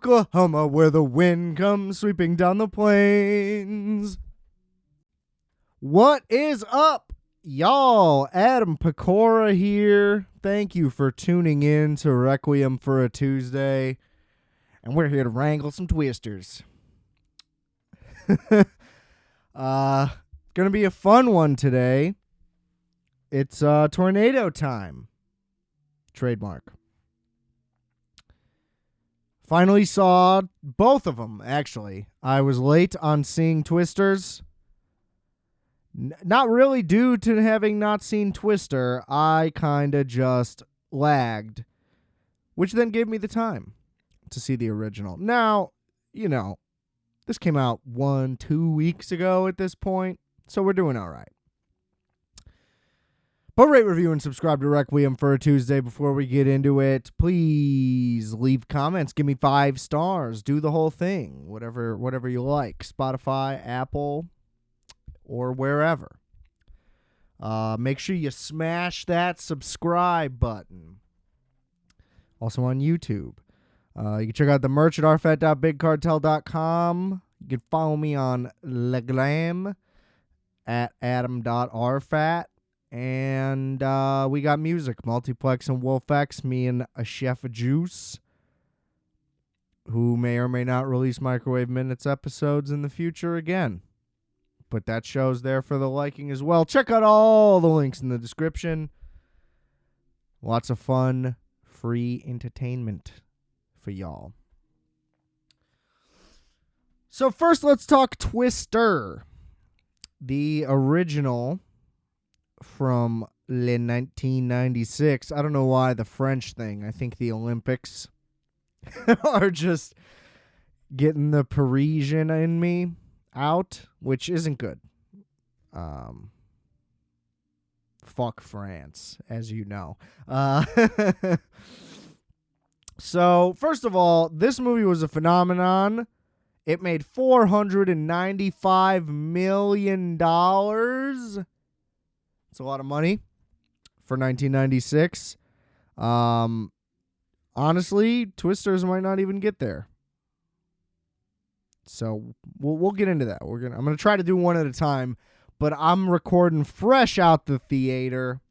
Oklahoma, where the wind comes sweeping down the plains. What is up, y'all? Adam Pecora here. Thank you for tuning in to Requiem for a Tuesday. And we're here to wrangle some twisters. Gonna be a fun one today. It's tornado time. Trademark. Finally saw both of them, actually. I was late on seeing Twisters. Not really due to having not seen Twister. I kind of just lagged, which then gave me the time to see the original. Now, you know, this came out 1-2 weeks ago at this point, so we're doing all right. But rate, review, and subscribe to Requiem for a Tuesday. Before we get into it, please leave comments. Give me 5 stars. Do the whole thing. Whatever you like. Spotify, Apple, or wherever. Make sure you smash that subscribe button. Also on YouTube. You can check out the merch at rfat.bigcartel.com. You can follow me on Leglam at adam.rfat. And we got music, Multiplex and Wolf X, me and a Chef Juice, who may or may not release Microwave Minutes episodes in the future again. But that show's there for the liking as well. Check out all the links in the description. Lots of fun, free entertainment for y'all. So first, let's talk Twister. The original from 1996. I don't know why the French thing. I think the Olympics are just getting the Parisian in me out, which isn't good. Fuck France, as you know. So, first of all, this movie was a phenomenon. It made $495 million. It's a lot of money for 1996. Honestly, Twisters might not even get there. So we'll get into that. I'm gonna try to do one at a time, but I'm recording fresh out the theater,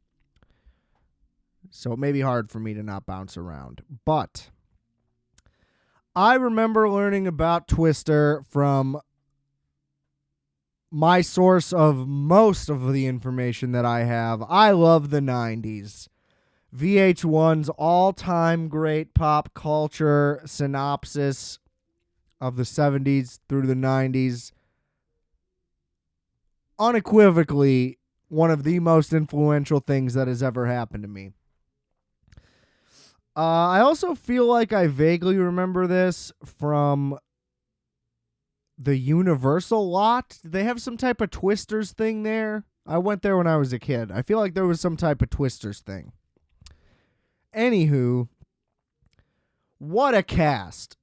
so it may be hard for me to not bounce around. But I remember learning about Twister from my source of most of the information that I have. I love the 90s. VH1's all-time great pop culture synopsis of the 70s through the 90s. Unequivocally, one of the most influential things that has ever happened to me. I also feel like I vaguely remember this from the Universal lot. Did they have some type of Twisters thing there? I went there when I was a kid. I feel like there was some type of Twisters thing. Anywho, what a cast.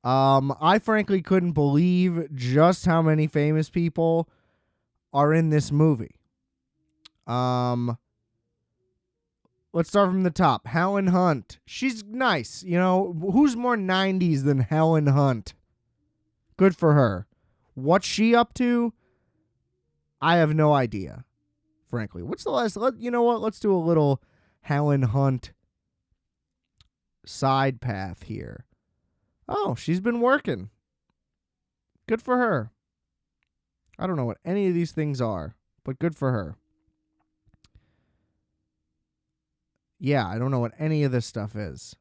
I frankly couldn't believe just how many famous people are in this movie. Let's start from the top. Helen Hunt. She's nice. You know, who's more 90s than Helen Hunt? Good for her. What's she up to? I have no idea, frankly. What's the last... You know what? Let's do a little Helen Hunt side path here. Oh, she's been working. Good for her. I don't know what any of these things are, but good for her. Yeah, I don't know what any of this stuff is.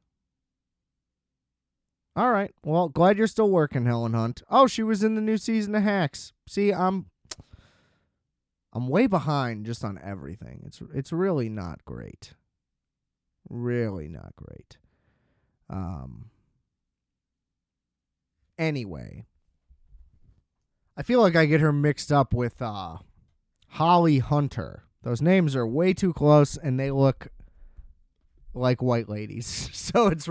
All right. Well, glad you're still working, Helen Hunt. Oh, she was in the new season of Hacks. See, I'm way behind just on everything. It's really not great. Really not great. Anyway, I feel like I get her mixed up with Holly Hunter. Those names are way too close, and they look like white ladies. So it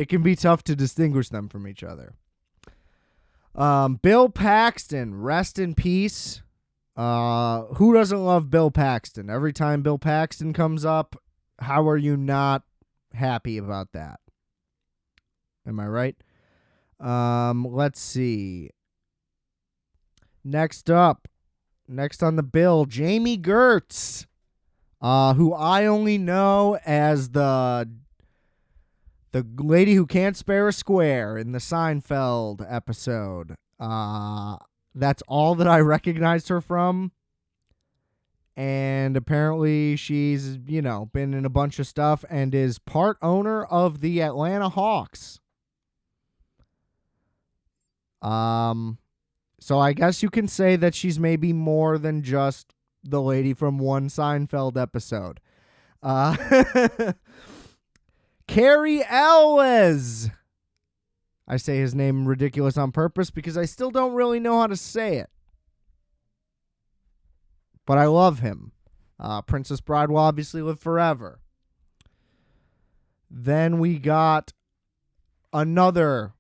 can be tough to distinguish them from each other. Bill Paxton, rest in peace. Who doesn't love Bill Paxton? Every time Bill Paxton comes up, how are you not happy about that? Am I right? Let's see. Next on the bill, Jamie Gertz, who I only know as the lady who can't spare a square in the Seinfeld episode. That's all that I recognized her from. And apparently she's, been in a bunch of stuff and is part owner of the Atlanta Hawks. So I guess you can say that she's maybe more than just the lady from one Seinfeld episode. Cary Elwes. I say his name ridiculous on purpose because I still don't really know how to say it. But I love him. Princess Bride will obviously live forever. Then we got another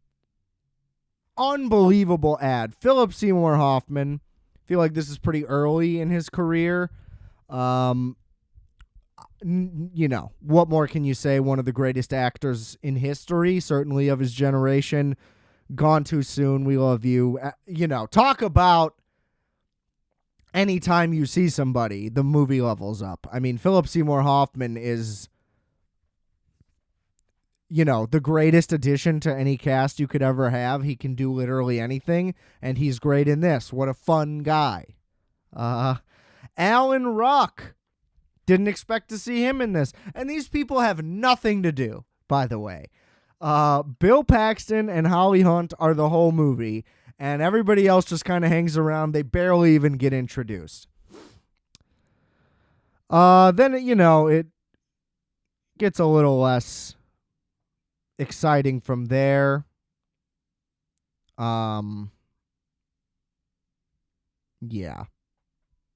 unbelievable ad. Philip Seymour Hoffman. I feel like this is pretty early in his career. What more can you say? One of the greatest actors in history, certainly of his generation. Gone too soon. We love you. Talk about anytime you see somebody, the movie levels up. I mean, Philip Seymour Hoffman is, the greatest addition to any cast you could ever have. He can do literally anything, and he's great in this. What a fun guy. Alan Ruck. Didn't expect to see him in this. And these people have nothing to do, by the way. Bill Paxton and Holly Hunt are the whole movie, and everybody else just kind of hangs around. They barely even get introduced. Then, it gets a little less exciting from there. Yeah.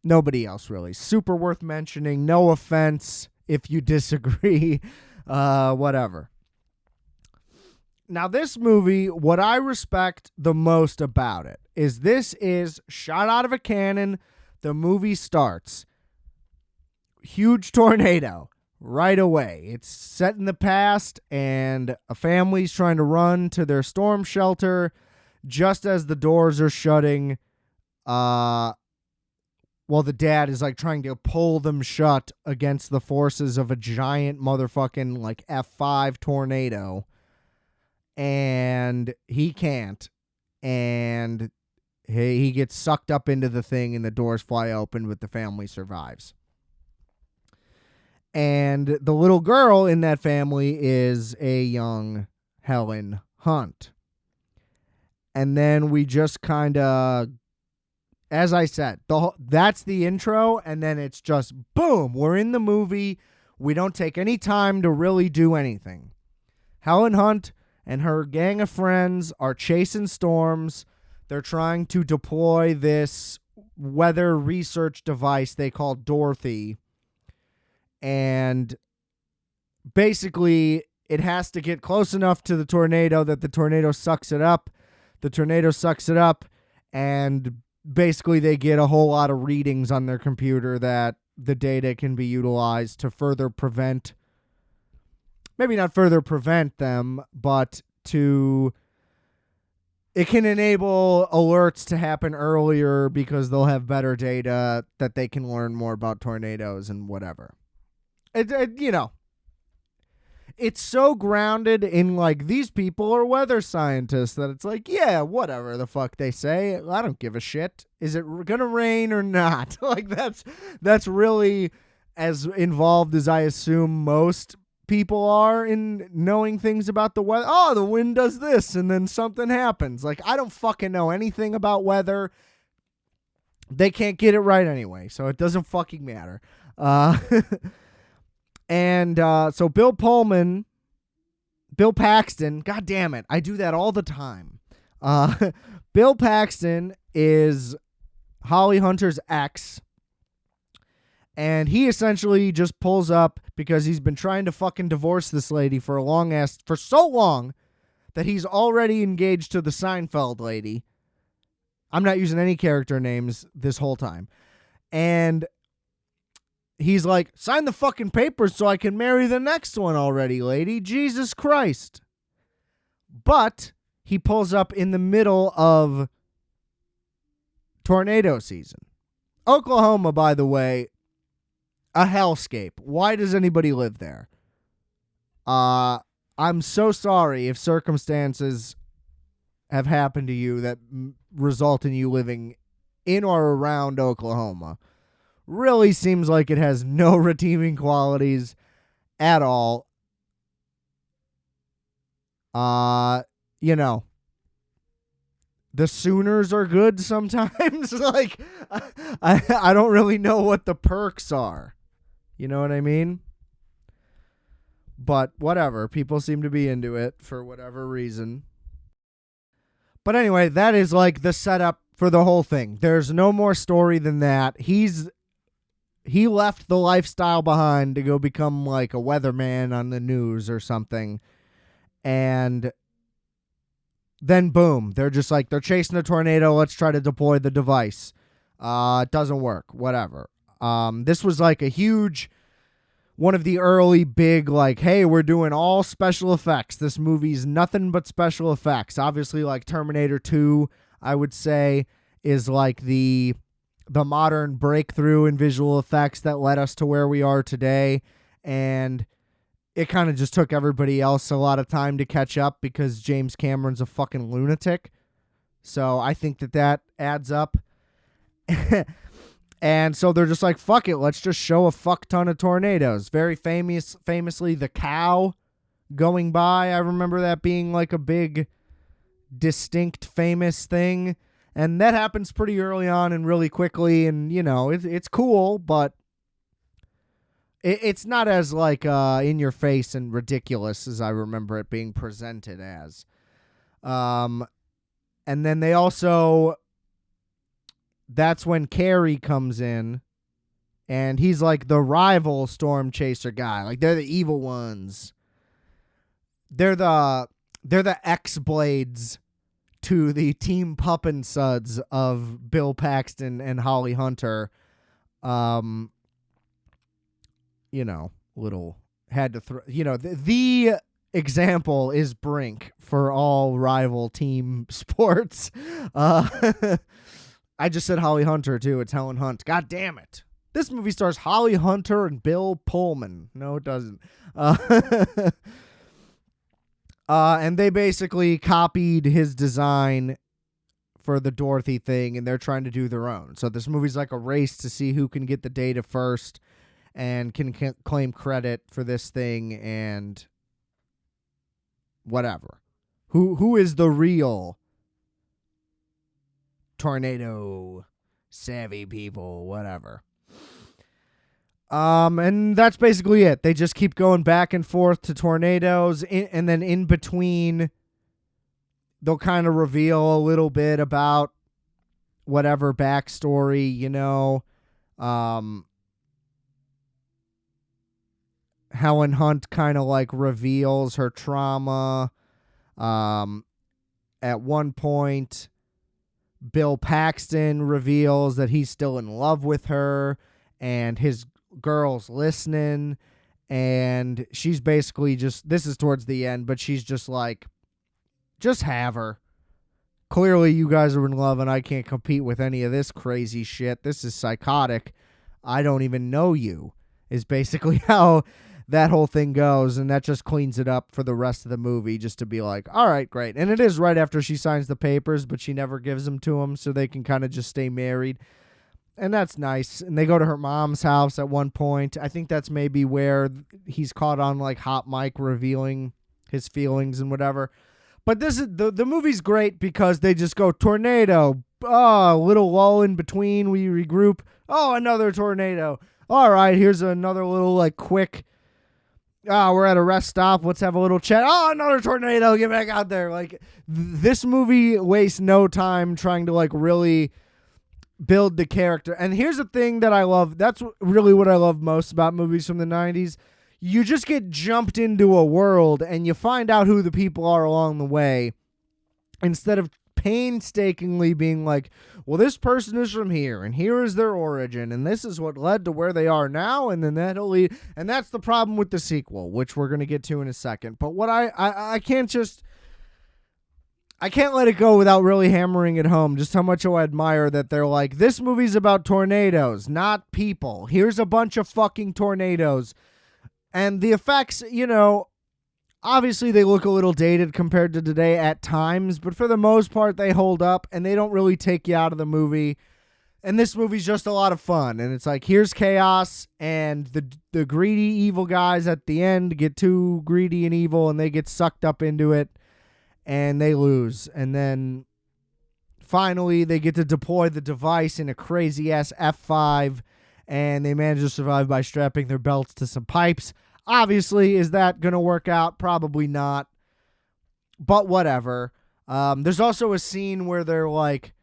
Nobody else really. Super worth mentioning. No offense if you disagree. Whatever. Now, this movie, what I respect the most about it is this is shot out of a cannon. The movie starts. Huge tornado right away. It's set in the past, and a family's trying to run to their storm shelter just as the doors are shutting. The dad is trying to pull them shut against the forces of a giant motherfucking F5 tornado. And he can't. And he gets sucked up into the thing and the doors fly open, but the family survives. And the little girl in that family is a young Helen Hunt. And then we just kind of, as I said, that's the intro, and then it's just boom, we're in the movie. We don't take any time to really do anything. Helen Hunt and her gang of friends are chasing storms. They're trying to deploy this weather research device they call Dorothy. And basically, it has to get close enough to the tornado that the tornado sucks it up. The tornado sucks it up, and basically they get a whole lot of readings on their computer that the data can be utilized to further prevent, maybe not further prevent them, but it can enable alerts to happen earlier because they'll have better data that they can learn more about tornadoes and whatever. It's so grounded in these people are weather scientists that it's yeah, whatever the fuck they say. I don't give a shit. Is it going to rain or not? That's really as involved as I assume most people are in knowing things about the weather. Oh, the wind does this and then something happens. I don't fucking know anything about weather. They can't get it right anyway, so it doesn't fucking matter. And so Bill Paxton, god damn it, I do that all the time. Bill Paxton is Holly Hunter's ex, and he essentially just pulls up because he's been trying to fucking divorce this lady for so long that he's already engaged to the Seinfeld lady. I'm not using any character names this whole time. And he's like, sign the fucking papers so I can marry the next one already, lady. Jesus Christ. But he pulls up in the middle of tornado season. Oklahoma, by the way, a hellscape. Why does anybody live there? I'm so sorry if circumstances have happened to you that result in you living in or around Oklahoma. Really seems like it has no redeeming qualities at all. You know, the Sooners are good sometimes. Like, I don't really know what the perks are. You know what I mean? But whatever. People seem to be into it for whatever reason. But anyway, that is like the setup for the whole thing. There's no more story than that. He left the lifestyle behind to go become like a weatherman on the news or something. And then boom, they're just like, they're chasing a tornado. Let's try to deploy the device. It doesn't work. Whatever. This was like a huge, one of the early big, like, hey, we're doing all special effects. This movie's nothing but special effects. Obviously, like Terminator 2, I would say, is like the modern breakthrough in visual effects that led us to where we are today. And it kind of just took everybody else a lot of time to catch up because James Cameron's a fucking lunatic. So I think that adds up. And so they're just like, fuck it, let's just show a fuck ton of tornadoes. Very famously, the cow going by. I remember that being like a big, distinct, famous thing. And that happens pretty early on and really quickly. And, you know, it's cool, but it's not as like in your face and ridiculous as I remember it being presented as. And then they also, that's when Carrie comes in, and he's like the rival storm chaser guy. Like, they're the evil ones. They're the X-Blades to the Team Pup and Suds of Bill Paxton and Holly Hunter. You know, little had to throw, you know, the example is Brink for all rival team sports. I just said Holly Hunter too. It's Helen Hunt. God damn it. This movie stars Holly Hunter and Bill Pullman. No, it doesn't. And they basically copied his design for the Dorothy thing, and they're trying to do their own. So this movie's like a race to see who can get the data first and can claim credit for this thing and whatever. Who is the real tornado savvy people, whatever. And that's basically it. They just keep going back and forth to tornadoes, and then in between, they'll kind of reveal a little bit about whatever backstory, you know. Helen Hunt kind of like reveals her trauma. At one point, Bill Paxton reveals that he's still in love with her and his girl's listening, and she's basically just, this is towards the end, but she's just like, just have her. Clearly you guys are in love and I can't compete with any of this crazy shit. This is psychotic. I don't even know you, is basically how that whole thing goes, and that just cleans it up for the rest of the movie, just to be like, all right, great. And it is right after she signs the papers, but she never gives them to him, so they can kind of just stay married. And that's nice. And they go to her mom's house at one point. I think that's maybe where he's caught on like hot mic revealing his feelings and whatever. But this is the movie's great because they just go tornado. Oh, a little lull in between. We regroup. Oh, another tornado. All right, here's another little like quick. We're at a rest stop. Let's have a little chat. Oh, another tornado. Get back out there. Like, this movie wastes no time trying to like really build the character. And here's the thing that I love. That's really what I love most about movies from the 90s. You just get jumped into a world and you find out who the people are along the way, instead of painstakingly being like, well, this person is from here and here is their origin and this is what led to where they are now, and then that'll lead. And that's the problem with the sequel, which we're going to get to in a second. But what I can't just, I can't let it go without really hammering it home just how much I admire that they're like, this movie's about tornadoes, not people. Here's a bunch of fucking tornadoes. And the effects, obviously they look a little dated compared to today at times, but for the most part they hold up and they don't really take you out of the movie. And this movie's just a lot of fun. And it's like, here's chaos, and the greedy evil guys at the end get too greedy and evil and they get sucked up into it. And they lose. And then finally they get to deploy the device in a crazy-ass F5, and they manage to survive by strapping their belts to some pipes. Obviously, is that going to work out? Probably not. But whatever. There's also a scene where they're like,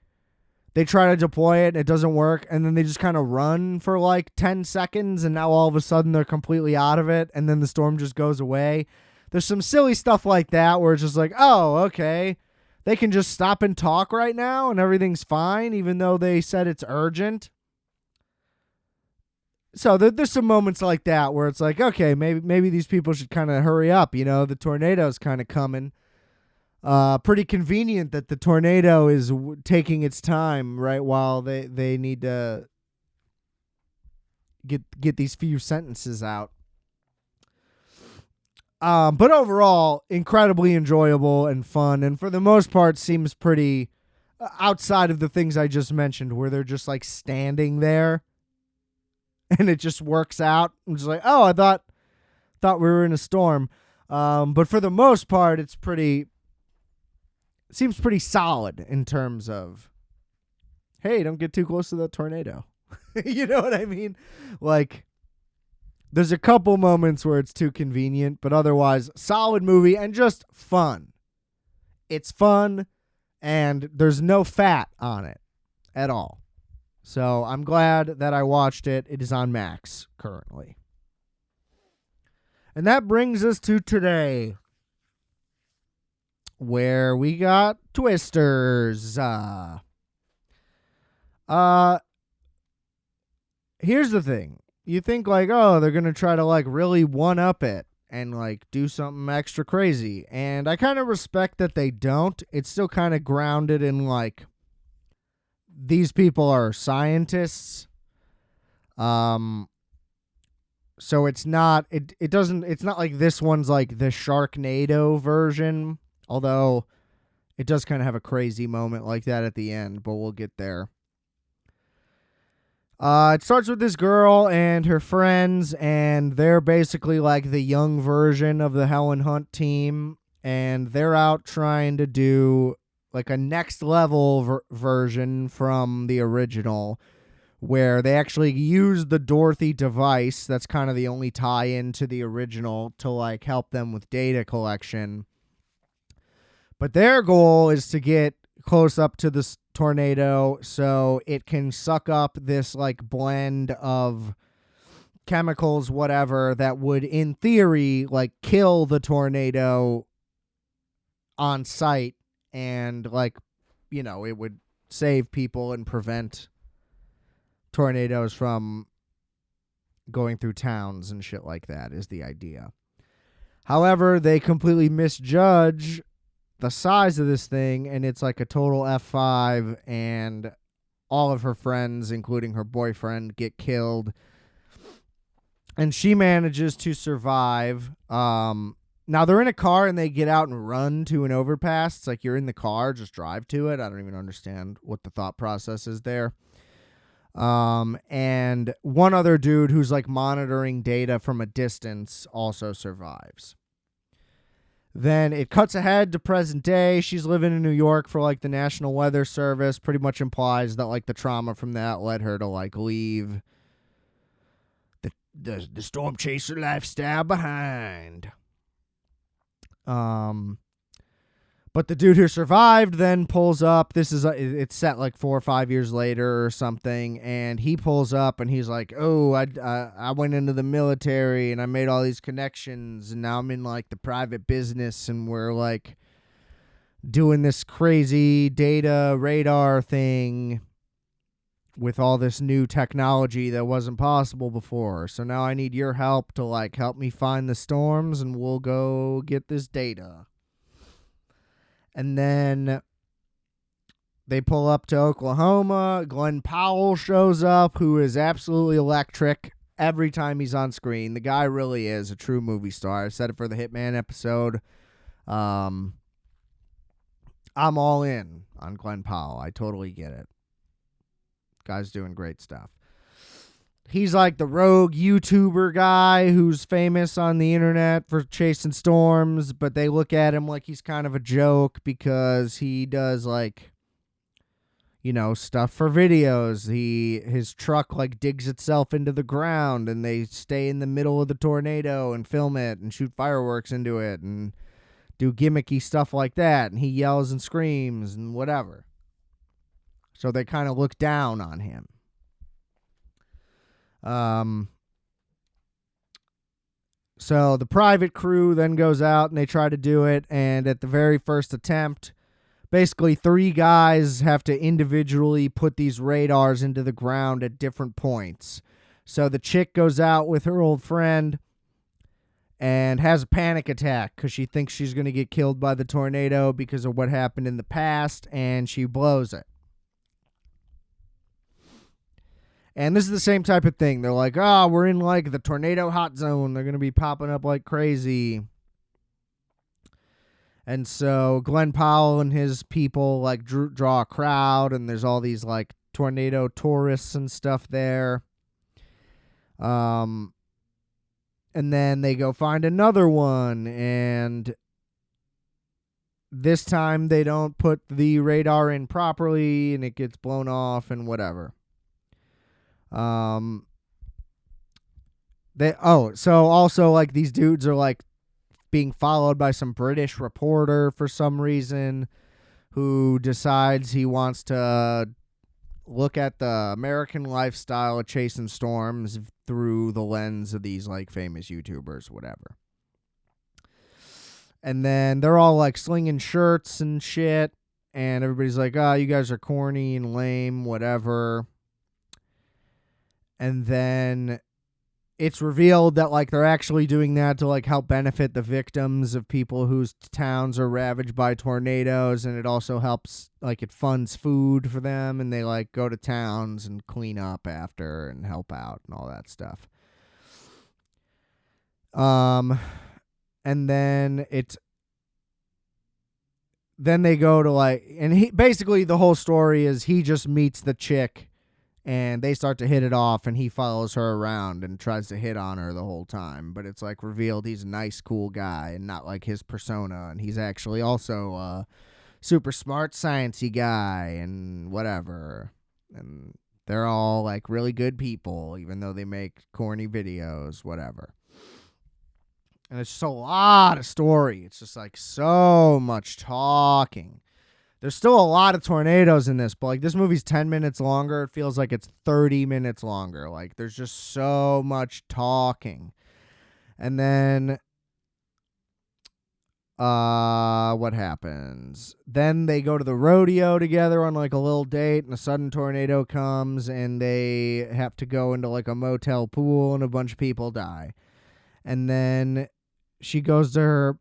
they try to deploy it, and it doesn't work, and then they just kind of run for like 10 seconds, and now all of a sudden they're completely out of it, and then the storm just goes away. There's some silly stuff like that where it's just like, oh, okay, they can just stop and talk right now and everything's fine, even though they said it's urgent. So there's some moments like that where it's like, okay, maybe these people should kind of hurry up. The tornado's kind of coming. Pretty convenient that the tornado is taking its time, right, while they need to get these few sentences out. But overall, incredibly enjoyable and fun, and for the most part seems pretty outside of the things I just mentioned, where they're just like standing there and it just works out. I'm just like, oh, I thought we were in a storm. But for the most part, seems pretty solid in terms of, hey, don't get too close to that tornado. You know what I mean? Like, there's a couple moments where it's too convenient, but otherwise, solid movie and just fun. It's fun, and there's no fat on it at all. So I'm glad that I watched it. It is on Max currently. And that brings us to today, where we got Twisters. Here's the thing. You think like, oh, they're going to try to like really one-up it and like do something extra crazy. And I kind of respect that they don't. It's still kind of grounded in like, these people are scientists. So it's not, it's not like this one's like the Sharknado version. Although it does kind of have a crazy moment like that at the end, but we'll get there. It starts with this girl and her friends, and they're basically like the young version of the Helen Hunt team, and they're out trying to do like a next level version from the original, where they actually use the Dorothy device. That's kind of the only tie-in to the original to like help them with data collection. But their goal is to get close up to this tornado so it can suck up this like blend of chemicals, whatever, that would in theory like kill the tornado on sight, and like, it would save people and prevent tornadoes from going through towns and shit like that is the idea. However, they completely misjudge the size of this thing, and it's like a total F5, and all of her friends, including her boyfriend, get killed, and she manages to survive. Now they're in a car and they get out and run to an overpass. It's like, you're in the car, just drive to it. I don't even understand what the thought process is there. And one other dude who's like monitoring data from a distance also survives. Then it cuts ahead to present day. She's living in New York for like the National Weather Service. Pretty much implies that like the trauma from that led her to like leave the storm chaser lifestyle behind. But the dude who survived then pulls up. It's set like 4 or 5 years later or something, and he pulls up and he's like, "Oh, I went into the military and I made all these connections, and now I'm in like the private business, and we're like doing this crazy data radar thing with all this new technology that wasn't possible before. So now I need your help to like help me find the storms, and we'll go get this data." And then they pull up to Oklahoma. Glenn Powell shows up, who is absolutely electric every time he's on screen. The guy really is a true movie star. I said it for the Hitman episode. I'm all in on Glenn Powell. I totally get it. Guy's doing great stuff. He's like the rogue YouTuber guy who's famous on the internet for chasing storms, but they look at him like he's kind of a joke because he does like, stuff for videos. His truck like digs itself into the ground and they stay in the middle of the tornado and film it and shoot fireworks into it and do gimmicky stuff like that. And he yells and screams and whatever. So they kind of look down on him. So the private crew then goes out and they try to do it. And at the very first attempt, basically 3 guys have to individually put these radars into the ground at different points. So the chick goes out with her old friend and has a panic attack because she thinks she's going to get killed by the tornado because of what happened in the past, and she blows it. And this is the same type of thing. They're like, we're in like the tornado hot zone. They're going to be popping up like crazy. And so Glenn Powell and his people like draw a crowd, and there's all these like tornado tourists and stuff there. And then they go find another one, and this time they don't put the radar in properly, and it gets blown off and whatever. So also like these dudes are like being followed by some British reporter for some reason who decides he wants to look at the American lifestyle of chasing storms through the lens of these like famous YouTubers, whatever. And then they're all like slinging shirts and shit, and everybody's like, you guys are corny and lame, whatever. And then it's revealed that like they're actually doing that to like help benefit the victims of people whose towns are ravaged by tornadoes, and it also helps, like, it funds food for them, and they like go to towns and clean up after and help out and all that stuff. And then they go to like, and he basically the whole story is he just meets the chick and they start to hit it off, and he follows her around and tries to hit on her the whole time. But it's like revealed he's a nice, cool guy and not like his persona. And he's actually also a super smart, sciencey guy and whatever. And they're all like really good people, even though they make corny videos, whatever. And it's just a lot of story. It's just like so much talking. There's still a lot of tornadoes in this, but like this movie's 10 minutes longer. It feels like it's 30 minutes longer. Like there's just so much talking. And then what happens? Then they go to the rodeo together on like a little date, and a sudden tornado comes and they have to go into like a motel pool, and a bunch of people die. And then she goes to her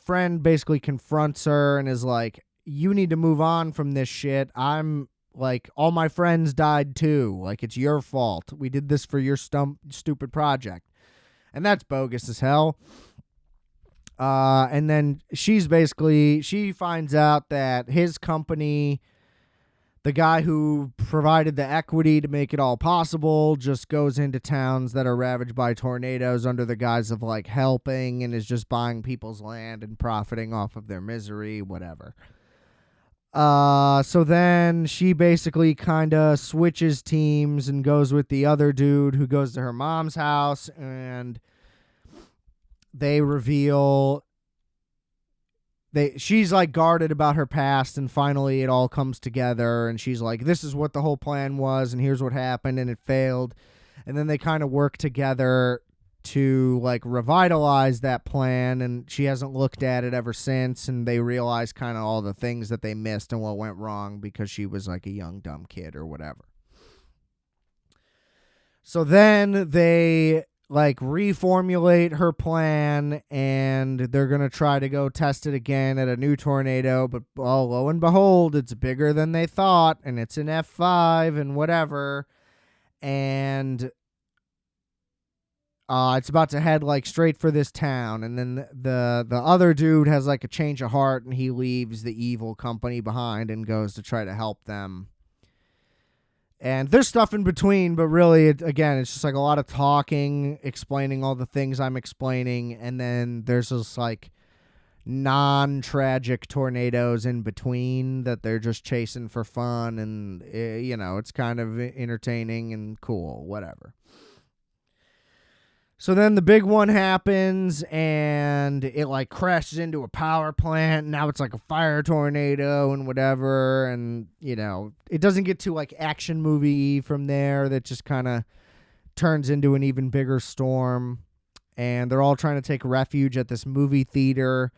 friend basically confronts her and is like, you need to move on from this shit. I'm like, all my friends died too. Like, it's your fault. We did this for your stupid project. And that's bogus as hell. And then she finds out that his company, the guy who provided the equity to make it all possible, just goes into towns that are ravaged by tornadoes under the guise of like helping, and is just buying people's land and profiting off of their misery, whatever. So then she basically kind of switches teams and goes with the other dude who goes to her mom's house, and they reveal she's like guarded about her past, and finally it all comes together, and she's like, this is what the whole plan was, and here's what happened, and it failed. And then they kind of work together to like revitalize that plan, and she hasn't looked at it ever since, and they realize kind of all the things that they missed and what went wrong because she was like a young dumb kid or whatever. So then they like reformulate her plan, and they're going to try to go test it again at a new tornado. But lo and behold, it's bigger than they thought, and it's an F5 and whatever. And it's about to head like straight for this town. And then the other dude has like a change of heart, and he leaves the evil company behind and goes to try to help them. And there's stuff in between, but really, again, it's just like a lot of talking, explaining all the things I'm explaining, and then there's this like non-tragic tornadoes in between that they're just chasing for fun, and it's kind of entertaining and cool, whatever. So then the big one happens, and it like crashes into a power plant. Now it's like a fire tornado and whatever. And, it doesn't get to like action movie from there. That just kind of turns into an even bigger storm. And they're all trying to take refuge at this movie theater.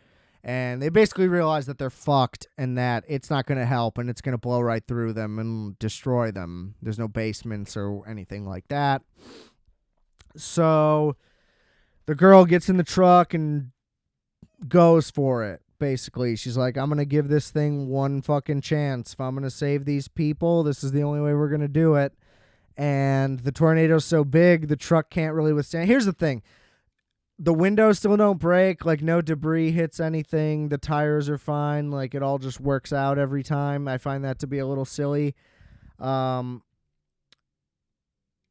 And they basically realize that they're fucked and that it's not going to help, and it's going to blow right through them and destroy them. There's no basements or anything like that. So the girl gets in the truck and goes for it, basically. She's like, I'm going to give this thing one fucking chance. If I'm going to save these people, this is the only way we're going to do it. And the tornado's so big, the truck can't really withstand. Here's the thing. The windows still don't break. Like, no debris hits anything. The tires are fine. Like, it all just works out every time. I find that to be a little silly.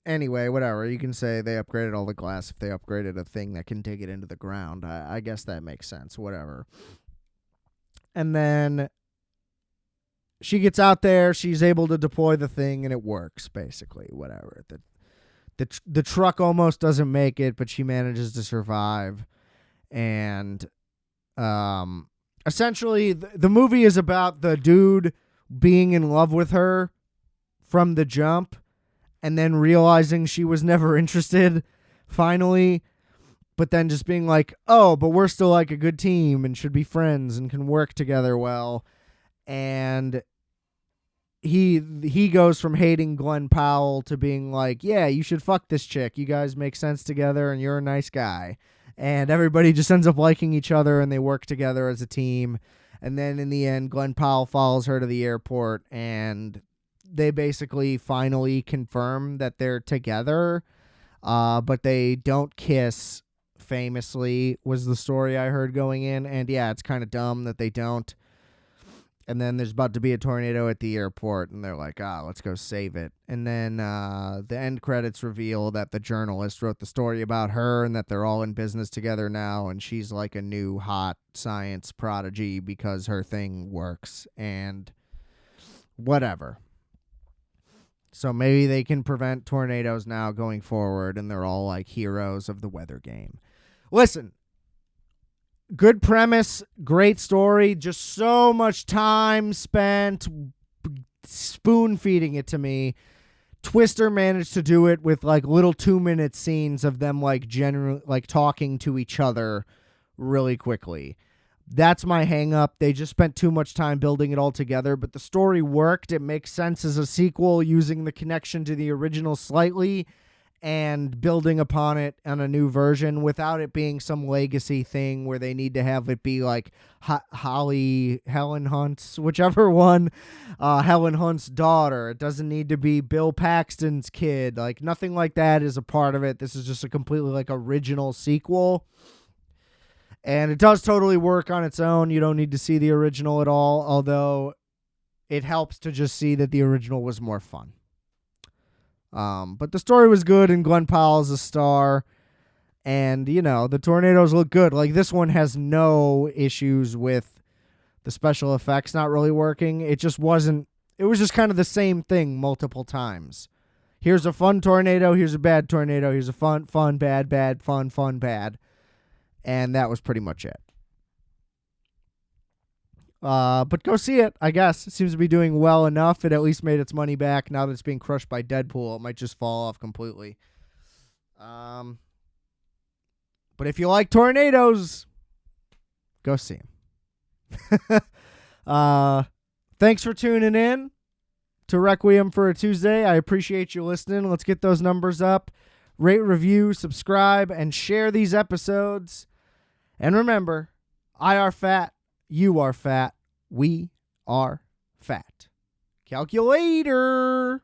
Anyway, whatever. You can say they upgraded all the glass if they upgraded a thing that can dig it into the ground. I guess that makes sense. Whatever. And then she gets out there. She's able to deploy the thing, and it works, basically. Whatever. The truck almost doesn't make it, but she manages to survive. And essentially, the movie is about the dude being in love with her from the jump, and then realizing she was never interested, finally, but then just being like, oh, but we're still like a good team and should be friends and can work together well. And he goes from hating Glenn Powell to being like, yeah, you should fuck this chick. You guys make sense together and you're a nice guy. And everybody just ends up liking each other, and they work together as a team. And then in the end, Glenn Powell follows her to the airport, and they basically finally confirm that they're together, but they don't kiss, famously, was the story I heard going in. And yeah, it's kind of dumb that they don't. And then there's about to be a tornado at the airport, and they're like, let's go save it. And then the end credits reveal that the journalist wrote the story about her, and that they're all in business together now, and she's like a new hot science prodigy because her thing works, and whatever. So maybe they can prevent tornadoes now going forward, and they're all like heroes of the weather game. Listen, good premise, great story, just so much time spent spoon feeding it to me. Twister managed to do it with like little 2-minute scenes of them like generally like talking to each other really quickly. That's my hang up. They just spent too much time building it all together, but the story worked. It makes sense as a sequel, using the connection to the original slightly and building upon it on a new version without it being some legacy thing where they need to have it be like Helen Hunt's, whichever one, Helen Hunt's daughter. It doesn't need to be Bill Paxton's kid. Like, nothing like that is a part of it. This is just a completely like original sequel. And it does totally work on its own. You don't need to see the original at all, although it helps to just see that the original was more fun. But the story was good, and Glenn Powell's a star. And, the tornadoes look good. Like, this one has no issues with the special effects not really working. It just wasn't. It was just kind of the same thing multiple times. Here's a fun tornado. Here's a bad tornado. Here's a fun, bad, fun, bad. And that was pretty much it. But go see it, I guess. It seems to be doing well enough. It at least made its money back. Now that it's being crushed by Deadpool, it might just fall off completely. But if you like tornadoes, go see them. Thanks for tuning in to Requiem for a Tuesday. I appreciate you listening. Let's get those numbers up. Rate, review, subscribe, and share these episodes. And remember, I are fat, you are fat, we are fat. Calculator.